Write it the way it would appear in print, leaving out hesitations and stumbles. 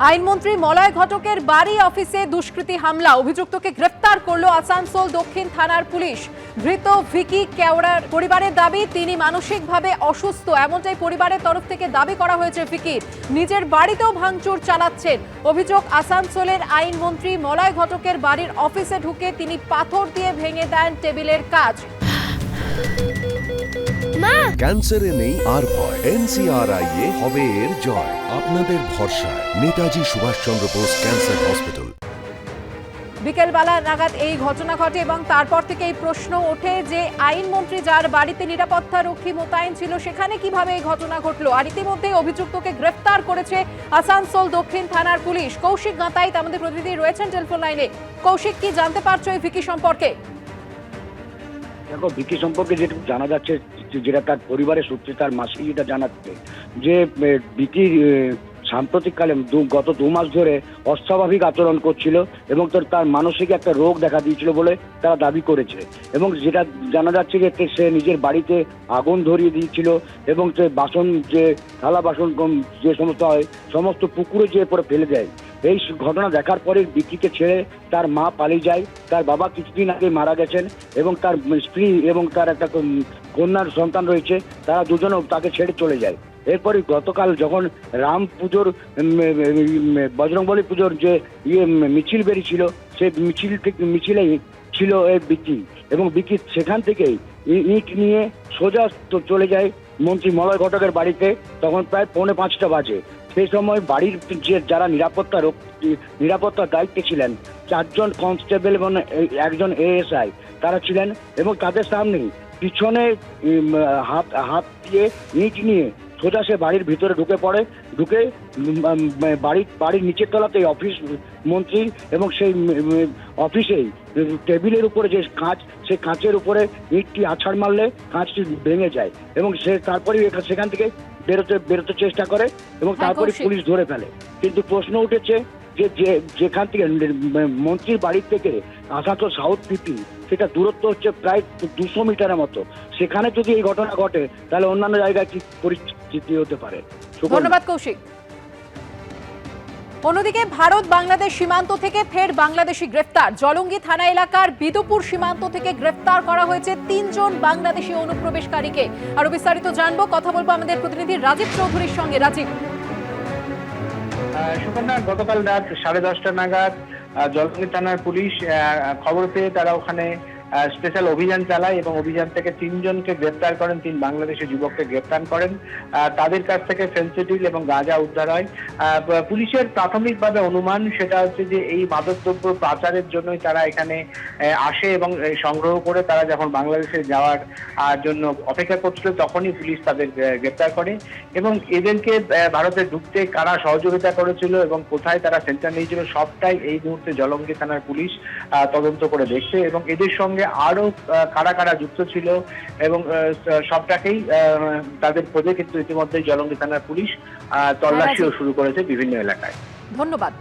আইনমন্ত্রী মলয় ঘটকের বাড়ি অফিসে দুষ্কৃতী হামলা, অভিযুক্তকে গ্রেফতার করল আসানসোল দক্ষিণ থানার পুলিশ। ধৃত ভিকি কেওড়ার পরিবারের দাবি তিনি মানসিকভাবে অসুস্থ, এমনটাই পরিবারের তরফ থেকে দাবি করা হয়েছে। ভিকির নিজের বাড়িতেও ভাঙচুর চালাচ্ছেন। অভিযোগ, আসানসোলের আইনমন্ত্রী মলয় ঘটকের বাড়ির অফিসে ঢুকে তিনি পাথর দিয়ে ভেঙে দেন টেবিলের কাজ। ক্যান্সারে নেই আর ভয়, NCRI হবে এর জয়। আপনাদের ভরসা নেতাজি সুভাষচন্দ্র বোস ক্যান্সার হসপিটাল। বিকেলবেলা নাগাদ এই ঘটনা ঘটে এবং তারপর থেকে এই প্রশ্ন ওঠে যে আইনমন্ত্রী যার বাড়িতে নিরাপত্তা রক্ষী মোতায়েন ছিল সেখানে কিভাবে এই ঘটনা ঘটলো। আর ইতিমধ্যে অভিযুক্তকে গ্রেফতার করেছে আসানসোল দক্ষিণ থানার পুলিশ। কৌশিক গাঁতাইত আমাদের প্রতিনিধি রয়েছেন টেলিফোন লাইনে। কৌশিক, কি জানতে পারছো এই ভিকি সম্পর্কে? দেখো, ভিকি সম্পর্কে যেটা জানা যাচ্ছে, যেটা তার পরিবারের সূত্রে তার মাসি যেটা জানাচ্ছে যে ভিকি সাম্প্রতিককালে গত 2 মাস ধরে অস্বাভাবিক আচরণ করছিল এবং তার মানসিক একটা রোগ দেখা দিয়েছিল বলে তারা দাবি করেছে। এবং যেটা জানা যাচ্ছে যে সে নিজের বাড়িতে আগুন ধরিয়ে দিয়েছিল এবং সে বাসন, যে থালা বাসন যে সমস্ত হয় সমস্ত পুকুরে যেয়ে পরে ফেলে দেয়। এই ঘটনা দেখার পরে ভিকিকে ছেড়ে তার মা পালিয়ে যায়। তার বাবা কিছুদিন আগে মারা গেছেন এবং তার স্ত্রী এবং তার একটা কন্যার সন্তান রয়েছে, তারা দুজনও তাকে ছেড়ে চলে যায়। এরপরে গতকাল যখন রাম পুজোর বজরংবলী পুজোর যে মিছিল বেরিয়েছিল, সেই মিছিলেই ছিল এই ভিকি। এবং ভিকি সেখান থেকেই ইট নিয়ে সোজা চলে যায় মন্ত্রী মলয় ঘটকের বাড়িতে। তখন প্রায় 4:45 বাজে। সেই সময় বাড়ির যে যারা নিরাপত্তার দায়িত্বে ছিলেন, 4 জন কনস্টেবল এবং 1 জন ASI তারা ছিলেন এবং তাদের সামনেই পিছনে হাত দিয়ে ইট নিয়ে সোজা সে বাড়ির ভিতরে ঢুকে বাড়ির নিচের তলাতেই অফিস মন্ত্রীর, এবং সেই অফিসেই টেবিলের উপরে যে কাঁচ, সেই কাঁচের উপরে ইটটি আছাড় মারলে কাঁচটি ভেঙে যায় এবং সে তারপরে সেখান থেকে বেরোতে চেষ্টা করে এবং তারপরে পুলিশ ধরে ফেলে। কিন্তু প্রশ্ন উঠেছে যে যেখান থেকে মন্ত্রীর বাড়ির থেকে আসানসোল সাউথ পিপি, সেটা দূরত্ব হচ্ছে প্রায় 200 মিটারের মতো। সেখানে যদি এই ঘটনা ঘটে তাহলে অন্যান্য জায়গায় কি পরিস্থিতি হতে পারে? ধন্যবাদ কৌশিক। অন্যদিকে ভারত বাংলাদেশ সীমান্ত থেকে ফের বাংলাদেশি গ্রেফতার। জলঙ্গি থানা এলাকার বিদুপুর সীমান্ত থেকে গ্রেফতার করা হয়েছে 3 জন বাংলাদেশি অনুপ্রবেশকারীকে। আরো বিস্তারিত জানবো, কথা বলবো আমাদের প্রতিনিধি রাজীব চৌধুরীর সঙ্গে। রাজীব। সুকন্যা, গতকাল রাত 10:30 নাগাদ জলঙ্গি থানার পুলিশ খবর পেয়ে তারা ওখানে স্পেশাল অভিযান চালায় এবং অভিযান থেকে 3 জনকে গ্রেপ্তার করেন, 3 বাংলাদেশি যুবককে গ্রেপ্তার করেন। তাদের কাছ থেকে ফেন্সিডিল এবং গাঁজা উদ্ধার হয়। পুলিশের প্রাথমিকভাবে অনুমান সেটা হচ্ছে যে এই মাদকদ্রব্য পাচারের জন্যই তারা এখানে আসে এবং সংগ্রহ করে তারা যখন বাংলাদেশে যাওয়ার জন্য অপেক্ষা করছিল তখনই পুলিশ তাদের গ্রেপ্তার করে। এবং এদেরকে ভারতে ঢুকতে কারা সহযোগিতা করেছিল এবং কোথায় তারা সেন্টার নিয়েছিল সবটাই এই মুহূর্তে জলঙ্গি থানার পুলিশ তদন্ত করে দেখছে এবং এদের সঙ্গে আরো কারা কারা যুক্ত ছিল এবং সবটাকেই তাদের খোঁজে কিন্তু ইতিমধ্যে জলঙ্গি থানার পুলিশ তল্লাশিও শুরু করেছে বিভিন্ন এলাকায়। ধন্যবাদ।